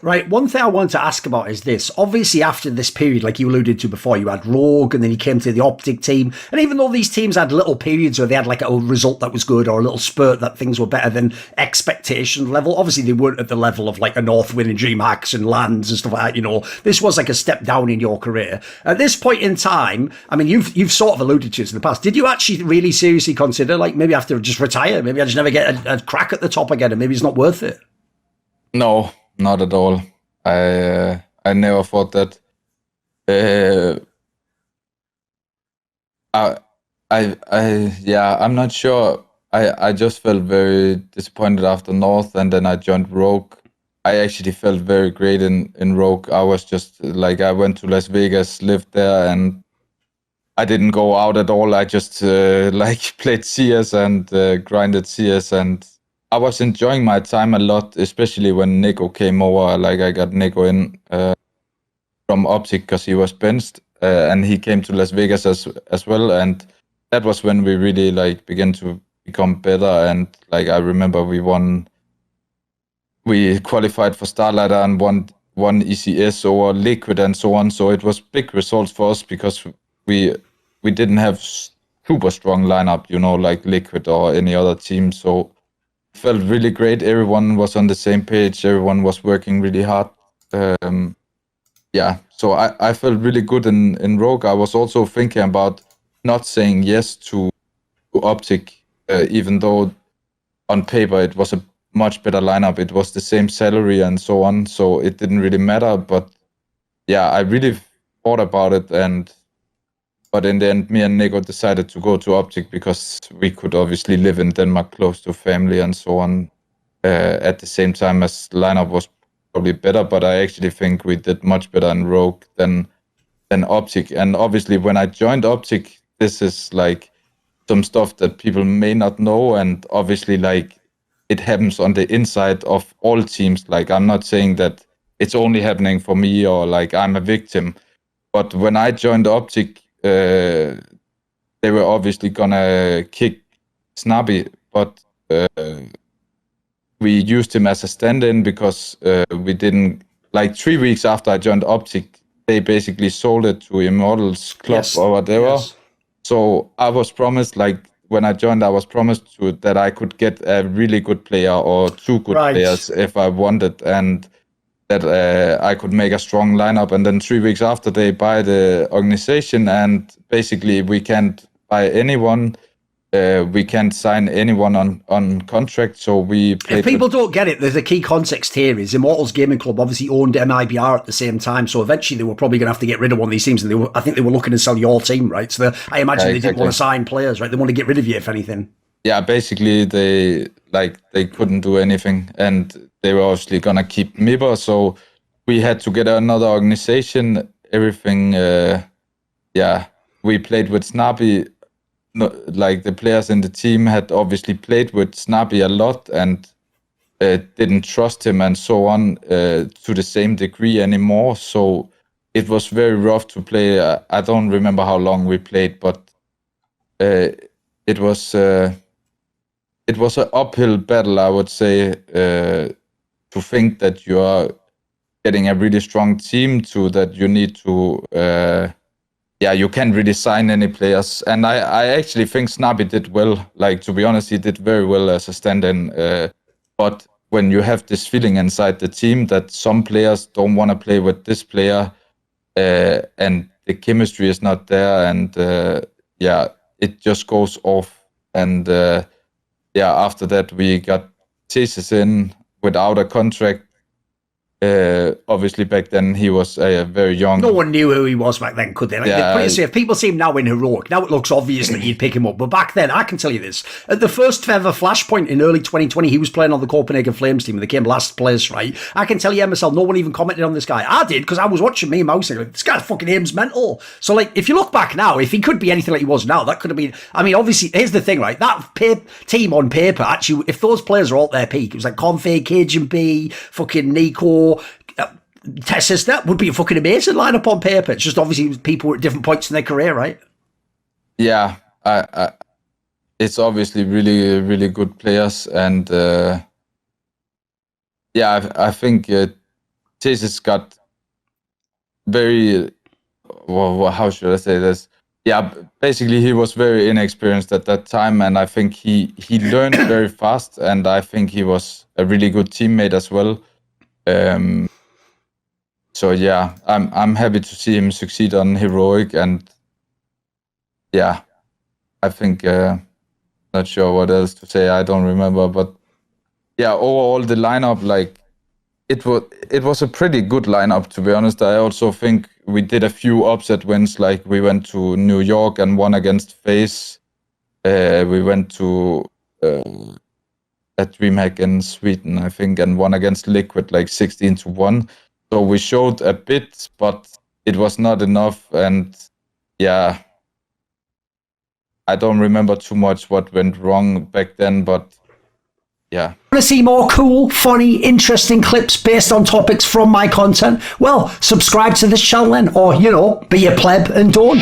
Right. One thing I want to ask about is this. Obviously, after this period, like you alluded to before, you had Rogue and then you came to the Optic team. And even though these teams had little periods where they had like a result that was good or a little spurt that things were better than expectation level, obviously they weren't at the level of like a Northwind and DreamHacks and Lands and stuff like that. You know, this was like a step down in your career. At this point in time, I mean, you've sort of alluded to this in the past. Did you actually really seriously consider like maybe I have to just retire? Maybe I just never get a crack at the top again and maybe it's not worth it? No, not at all. I never thought that. I'm not sure. I just felt very disappointed after North, and then I joined Rogue. I actually felt very great in Rogue. I was just like, I went to Las Vegas, lived there, and I didn't go out at all. I just like played CS and grinded CS, and I was enjoying my time a lot, especially when Nico came over. Like I got Nico in from Optic because he was benched, and he came to Las Vegas as well, and that was when we really like began to become better. And like I remember we qualified for Starlighter and won ECS over Liquid and so on. So it was big results for us because we didn't have super strong lineup, you know, like Liquid or any other team. So it felt really great. Everyone was on the same page. Everyone was working really hard. So I felt really good in Rogue. I was also thinking about not saying yes to Optic, even though on paper it was a much better lineup. It was the same salary and so on, so it didn't really matter. But yeah, I really thought about it, but in the end, me and Nico decided to go to Optic because we could obviously live in Denmark close to family and so on. At the same time as lineup was probably better, but I actually think we did much better in Rogue than Optic. And obviously, when I joined Optic, this is like some stuff that people may not know, and obviously, like it happens on the inside of all teams. Like I'm not saying that it's only happening for me or like I'm a victim, but when I joined Optic, they were obviously gonna kick Snobby, but we used him as a stand-in because we didn't, like 3 weeks after I joined Optic, they basically sold it to Immortals Club or whatever. Yes. So I was promised, like when I joined, I was promised that I could get a really good player or two good players if I wanted, and that I could make a strong lineup. And then 3 weeks after, they buy the organization, and basically we can't buy anyone. We can't sign anyone on contract, so we played. If people don't get it, there's a key context here is Immortals Gaming Club obviously owned MIBR at the same time, so eventually they were probably going to have to get rid of one of these teams, and I think they were looking to sell your team, right? So I imagine they didn't want to sign players, right? They want to get rid of you, if anything. Yeah, basically they couldn't do anything, and they were obviously going to keep Mibber, so we had to get another organization, everything. We played with Snappy. No, like the players in the team had obviously played with Snappy a lot and didn't trust him and so on to the same degree anymore. So it was very rough to play. I don't remember how long we played, but it was an uphill battle, I would say, to think that you are getting a really strong team to that you need to you can't really sign any players. And I actually think Snappy did well. Like, to be honest, he did very well as a stand-in. But when you have this feeling inside the team that some players don't want to play with this player, and the chemistry is not there, and it just goes off. And after that, we got Thesis in without a contract. Obviously back then he was very young. No one knew who he was back then, could they? Like, if people see him now in Heroic, now it looks obvious that you'd pick him up. But back then, I can tell you this, at the first ever Flashpoint in early 2020, he was playing on the Copenhagen Flames team and they came last place, right? I can tell you, MSL, no one even commented on this guy. I did, because I was watching me and Mouse and like, this guy's fucking aim's mental. So like, if you look back now, if he could be anything like he was now, that could have been, I mean, obviously, here's the thing, right? That team on paper, actually, if those players are all at their peak, it was like Config, Cajun B, fucking Nico, Tessis, that would be a fucking amazing lineup on paper. It's just obviously people at different points in their career, right? Yeah, it's obviously really, really good players, and I think Thesis got very, well, how should I say this? Yeah, basically he was very inexperienced at that time, and I think he learned very fast, and I think he was a really good teammate as well. So yeah, I'm happy to see him succeed on Heroic, and yeah, I think not sure what else to say. I don't remember, but yeah, overall the lineup, like it was a pretty good lineup, to be honest. I also think we did a few upset wins, like we went to New York and won against FaZe. We went to at DreamHack in Sweden, I think, and won against Liquid like 16-1. So we showed a bit, but it was not enough. And yeah, I don't remember too much what went wrong back then, but yeah. Want to see more cool, funny, interesting clips based on topics from my content? Well, subscribe to this channel then, or, be a pleb and don't.